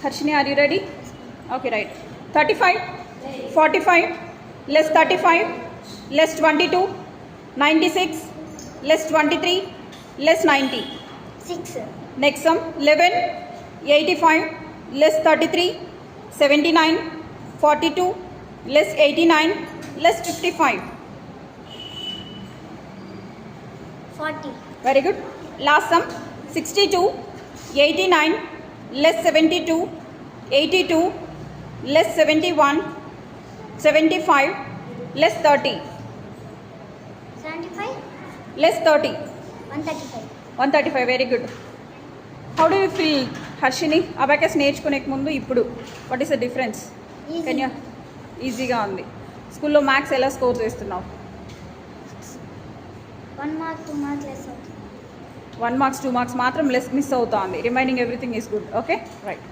Harshini, are you ready? Okay, right. 35, 45, less 35, less 22, 96, less 23, less 90. 6. Next sum, 11, 85, less 33, 79, 42, less 89, less 55. 40. Very good. Last sum, 62, 89, less 72, 82, less 71, 75, less 30. 75. Less 30. 135. 135. Very good. How do you feel, Harshini? Abacus నేర్చుకునేకి ముందు ఇప్పుడు what is the difference? Can you ఈజీగా ఉంది. స్కూల్లో maths ఎలా score చేస్తున్నావు? 1 mark 2 marks less అవుతుంది. 1 marks 2 marks మాత్రం less miss అవుతుంది. Remaining everything is good. Okay right.